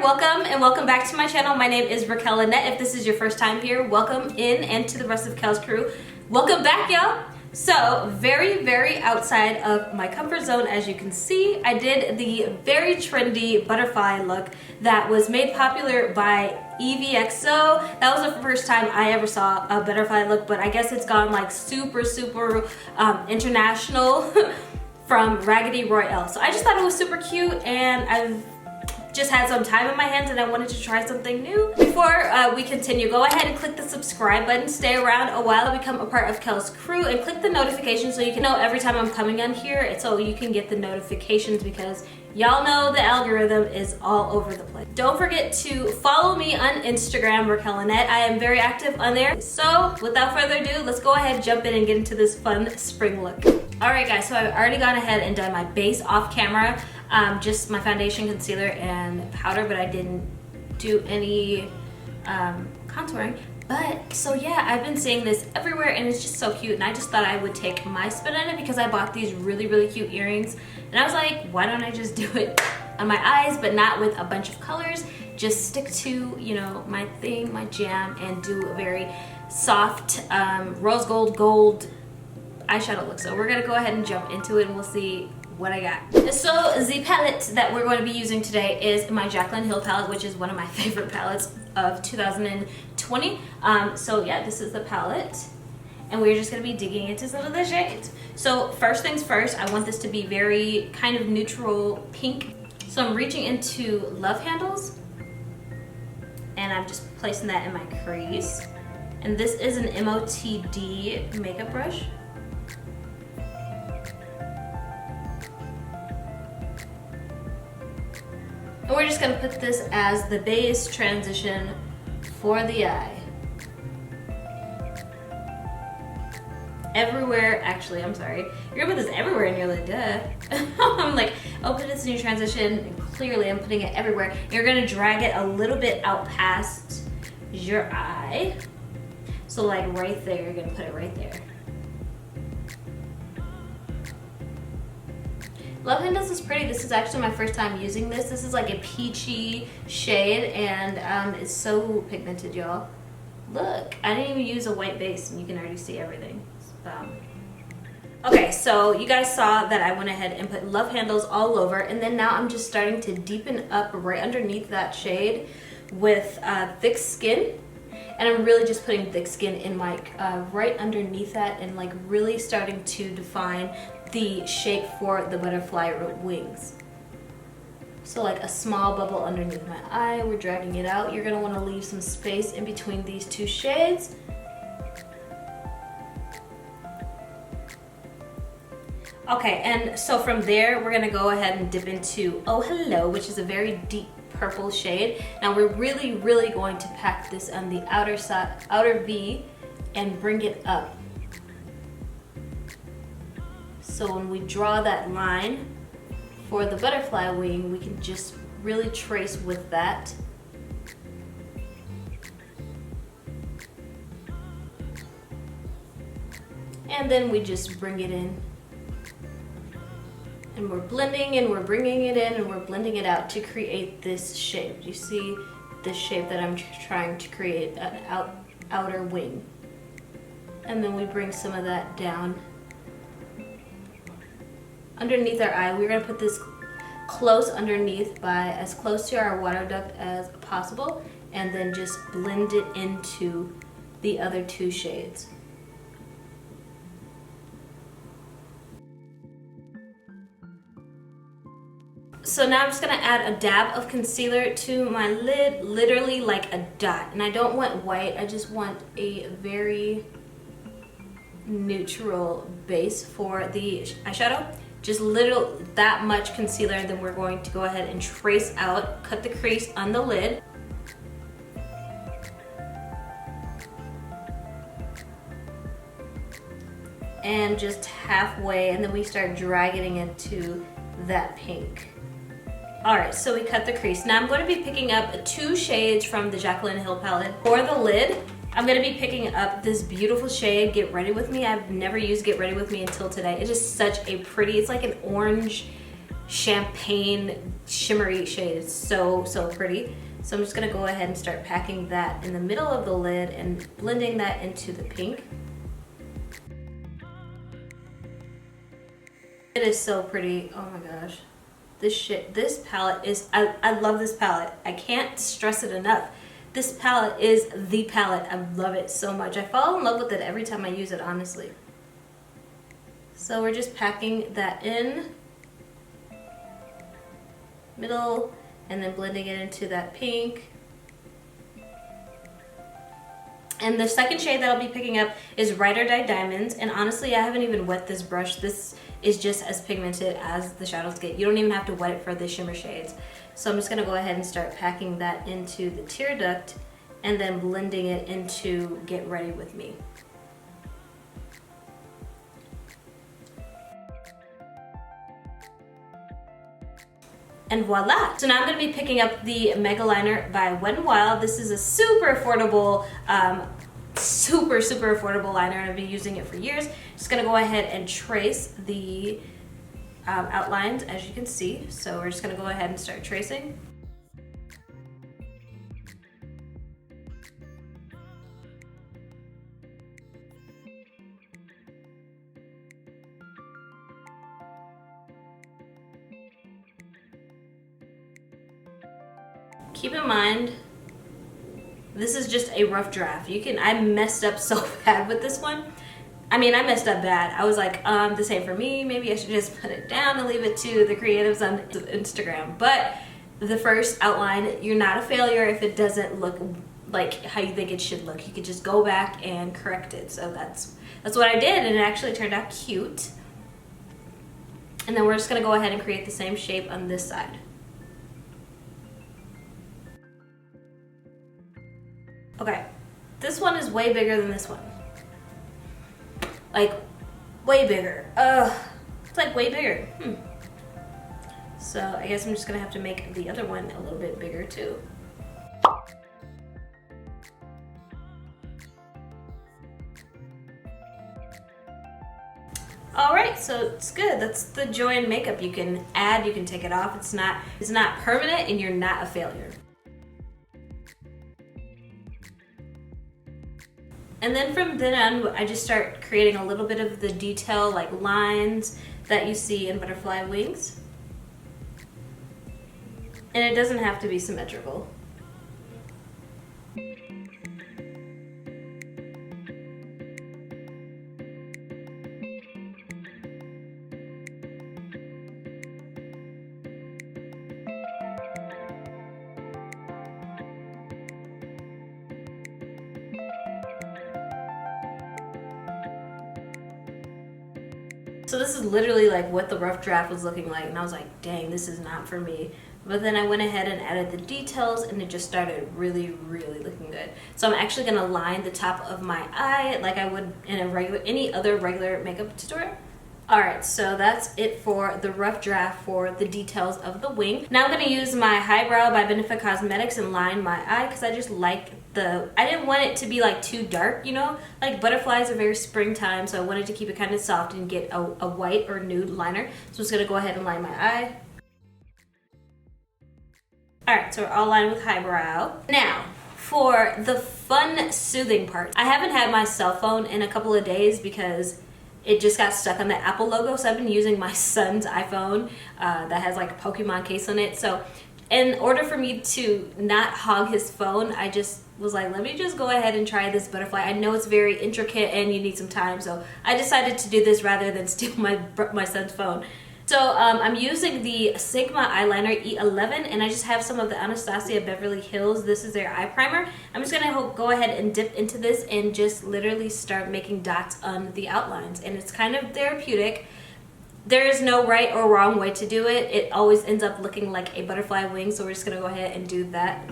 welcome and welcome back to my channel. My name is Raquelle Lynnette. If this is your first time here, welcome in, and to the rest of Kel's crew, welcome back, y'all. So very outside of my comfort zone, as you can see. I did the very trendy butterfly look that was made popular by EVXO. That was the first time I ever saw a butterfly look, but I guess it's gone like super international from Raggedy Royale. So I just thought it was super cute, and I've just had some time in my hands and I wanted to try something new. Before we continue, go ahead and click the subscribe button, stay around a while and become a part of Kel's crew, and click the notification so you can know every time I'm coming on here, and so you can get the notifications, because y'all know the algorithm is all over the place. Don't forget to follow me on Instagram, Raquelle Lynnette. I am very active on there. So without further ado, let's go ahead, jump in and get into this fun spring look. Alright guys, so I've already gone ahead and done my base off camera. Just my foundation, concealer, and powder, but I didn't do any contouring. But so yeah, I've been seeing this everywhere and it's just so cute, and I just thought I would take my spin on it because I bought these really cute earrings, and I was like, why don't I just do it on my eyes, but not with a bunch of colors, just stick to, you know, my thing, my jam, and do a very soft rose gold eyeshadow look. So we're gonna go ahead and jump into it and we'll see what I got. So the palette that we're going to be using today is my Jacqlyn Hill palette, which is one of my favorite palettes of 2020. So yeah, this is the palette, and we're just going to be digging into some of the shades. So first things first, I want this to be very kind of neutral pink. So I'm reaching into Love Handles, and I'm just placing that in my crease. And this is an MOTD makeup brush. And we're just going to put this as the base transition for the eye. Everywhere, actually, I'm sorry. You're going to put this everywhere and you're like, duh. I'm like, I'll put this in your transition, and clearly I'm putting it everywhere. You're going to drag it a little bit out past your eye. So like right there, you're going to put it right there. Love Handles is pretty. This is actually my first time using this. This is like a peachy shade, and it's so pigmented, y'all. Look, I didn't even use a white base and you can already see everything. Okay, so you guys saw that I went ahead and put Love Handles all over, and then now I'm just starting to deepen up right underneath that shade with Thick Skin. And I'm really just putting Thick Skin in like right underneath that, and like really starting to define the shape for the butterfly wings. So like a small bubble underneath my eye, we're dragging it out. You're gonna wanna leave some space in between these two shades. Okay, and so from there, we're gonna go ahead and dip into Oh Hello, which is a very deep purple shade. Now we're really going to pack this on the outer side, outer V, and bring it up. So when we draw that line for the butterfly wing, we can just really trace with that. And then we just bring it in. And we're blending, and we're bringing it in, and we're blending it out to create this shape. You see this shape that I'm trying to create, an outer wing. And then we bring some of that down underneath our eye. We're gonna put this close underneath, by as close to our water duct as possible, and then just blend it into the other two shades. So now I'm just gonna add a dab of concealer to my lid, literally like a dot. And I don't want white, I just want a very neutral base for the eyeshadow. Just that much concealer, and then we're going to go ahead and trace out, cut the crease on the lid. And just halfway, and then we start dragging it into that pink. Alright, so we cut the crease. Now I'm going to be picking up two shades from the Jacqlyn Hill palette. For the lid, I'm going to be picking up this beautiful shade, Get Ready With Me. I've never used Get Ready With Me until today. It's just such a pretty, it's like an orange champagne shimmery shade. It's so pretty. So I'm just gonna go ahead and start packing that in the middle of the lid and blending that into the pink. It is so pretty. Oh my gosh. This palette is, I love this palette. I can't stress it enough. This palette is the palette. I love it so much. I fall in love with it every time I use it, honestly. So we're just packing that in. Middle, and then blending it into that pink. And the second shade that I'll be picking up is Ride or Die Diamonds. And honestly, I haven't even wet this brush. This is just as pigmented as the shadows get. You don't even have to wet it for the shimmer shades. So I'm just gonna go ahead and start packing that into the tear duct and then blending it into Get Ready With Me. And voila! So now I'm going to be picking up the Megaliner by Wet n Wild. This is a super affordable, super affordable liner, and I've been using it for years. Just going to go ahead and trace the outlines, as you can see. So we're just going to go ahead and start tracing. Keep in mind, this is just a rough draft. I messed up so bad with this one. I mean, I messed up bad. I was like, this ain't for me. Maybe I should just put it down and leave it to the creatives on Instagram. But the first outline, you're not a failure if it doesn't look like how you think it should look. You could just go back and correct it. So that's what I did, and it actually turned out cute. And then we're just gonna go ahead and create the same shape on this side. Okay, this one is way bigger than this one. Like, way bigger. It's like way bigger. So I guess I'm just gonna have to make the other one a little bit bigger too. All right, so it's good. That's the joy in makeup. You can add, you can take it off. It's not permanent, and you're not a failure. And then from then on, I just start creating a little bit of the detail, like lines that you see in butterfly wings. And it doesn't have to be symmetrical. So this is literally like what the rough draft was looking like, and I was like, dang, this is not for me. But then I went ahead and added the details, and it just started really looking good. So I'm actually gonna line the top of my eye like I would in any other regular makeup tutorial. Alright, so that's it for the rough draft for the details of the wing. Now I'm going to use my Highbrow by Benefit Cosmetics and line my eye because I just like I didn't want it to be like too dark, you know? Like butterflies are very springtime, so I wanted to keep it kind of soft and get a white or nude liner. So I'm just going to go ahead and line my eye. Alright, so we're all lined with Highbrow. Now, for the fun, soothing part, I haven't had my cell phone in a couple of days because it just got stuck on the Apple logo, so I've been using my son's iPhone that has like a Pokemon case on it. So in order for me to not hog his phone, I just was like, let me just go ahead and try this butterfly. I know it's very intricate and you need some time, so I decided to do this rather than steal my son's phone. So I'm using the Sigma eyeliner E11, and I just have some of the Anastasia Beverly Hills. This is their eye primer. I'm just gonna go ahead and dip into this and just literally start making dots on the outlines. And it's kind of therapeutic. There is no right or wrong way to do it. It always ends up looking like a butterfly wing, so we're just gonna go ahead and do that.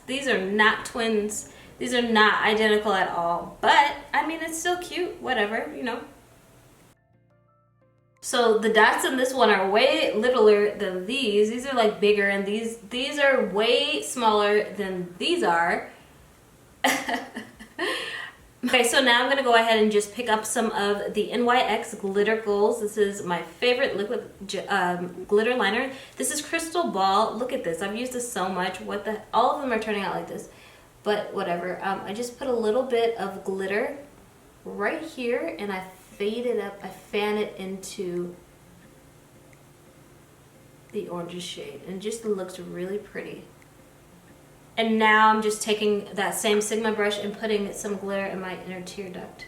These are not twins. These are not identical at all. But, I mean, it's still cute. Whatever, you know. So the dots in this one are way littler than these. These are like bigger, and these are way smaller than these are. Okay, so now I'm gonna go ahead and just pick up some of the NYX glitter goals. This is my favorite liquid glitter liner. This is Crystal Ball. Look at this. I've used this so much. All of them are turning out like this, but whatever. I just put a little bit of glitter right here, and I fade it up. I fan it into the orange shade, and it just looks really pretty. And now I'm just taking that same Sigma brush and putting some glitter in my inner tear duct.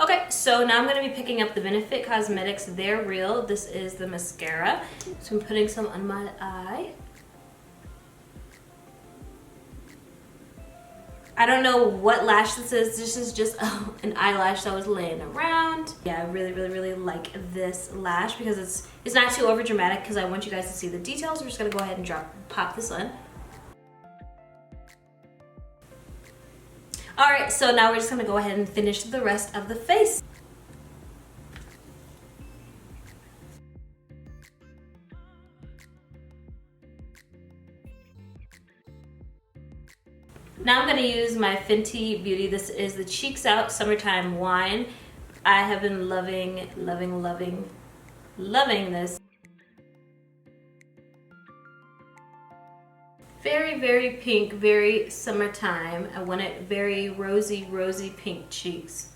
Okay, so now I'm going to be picking up the Benefit Cosmetics They're Real. This is the mascara. So I'm putting some on my eye. I don't know what lash this is. This is just an eyelash that was laying around. Yeah, I really like this lash because it's not too over dramatic, because I want you guys to see the details. We're just gonna go ahead and pop this on. All right, so now we're just gonna go ahead and finish the rest of the face. Now I'm going to use my Fenty Beauty. This is the Cheeks Out Summertime Wine. I have been loving this. Very pink, very summertime. I want it very rosy pink cheeks.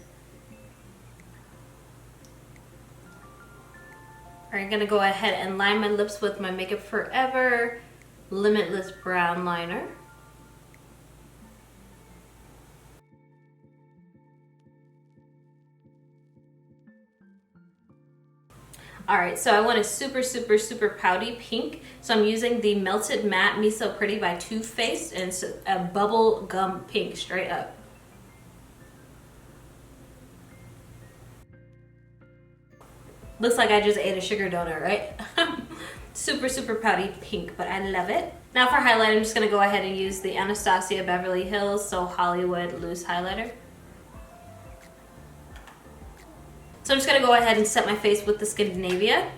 I'm going to go ahead and line my lips with my Makeup Forever Limitless Brown Liner. Alright, so I want a super pouty pink. So I'm using the Melted Matte Miso Pretty by Too Faced, and it's a bubble gum pink, straight up. Looks like I just ate a sugar donut, right? super pouty pink, but I love it. Now for highlight, I'm just going to go ahead and use the Anastasia Beverly Hills So Hollywood Loose Highlighter. So I'm just going to go ahead and set my face with the Scandinavia.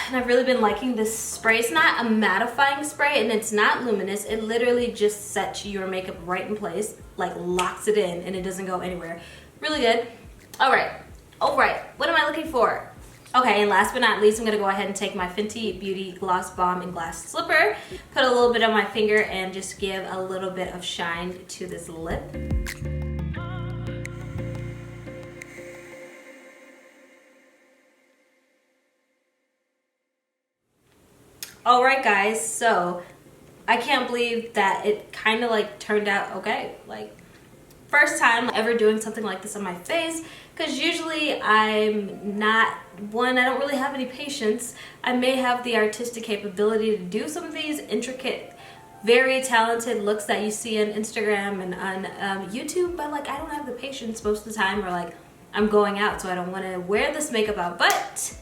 And I've really been liking this spray. It's not a mattifying spray, and it's not luminous. It literally just sets your makeup right in place, like locks it in, and it doesn't go anywhere. Really good. All right. What am I looking for? Okay, and last but not least, I'm going to go ahead and take my Fenty Beauty Gloss Bomb and Glass Slipper, put a little bit on my finger, and just give a little bit of shine to this lip. Alright guys, so I can't believe that it kind of like turned out okay. Like, first time ever doing something like this on my face, because usually I'm not one, I don't really have any patience. I may have the artistic capability to do some of these intricate, very talented looks that you see on Instagram and on YouTube, but like I don't have the patience most of the time, or like I'm going out so I don't want to wear this makeup out. But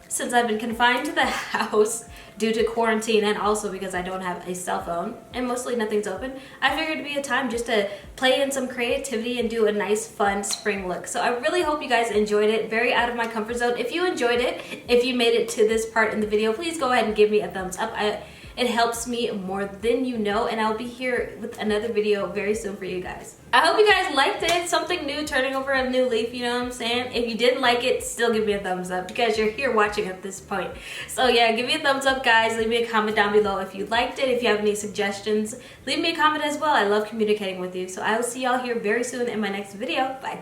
since I've been confined to the house due to quarantine, and also because I don't have a cell phone and mostly nothing's open, I figured it'd be a time just to play in some creativity and do a nice fun spring look. So I really hope you guys enjoyed it. Very out of my comfort zone. If you enjoyed it, if you made it to this part in the video, please go ahead and give me a thumbs up. It helps me more than you know, and I'll be here with another video very soon for you guys. I hope you guys liked it. Something new, turning over a new leaf, you know what I'm saying? If you didn't like it, still give me a thumbs up because you're here watching at this point. So yeah, give me a thumbs up, guys. Leave me a comment down below if you liked it. If you have any suggestions, leave me a comment as well. I love communicating with you. So I will see y'all here very soon in my next video. Bye.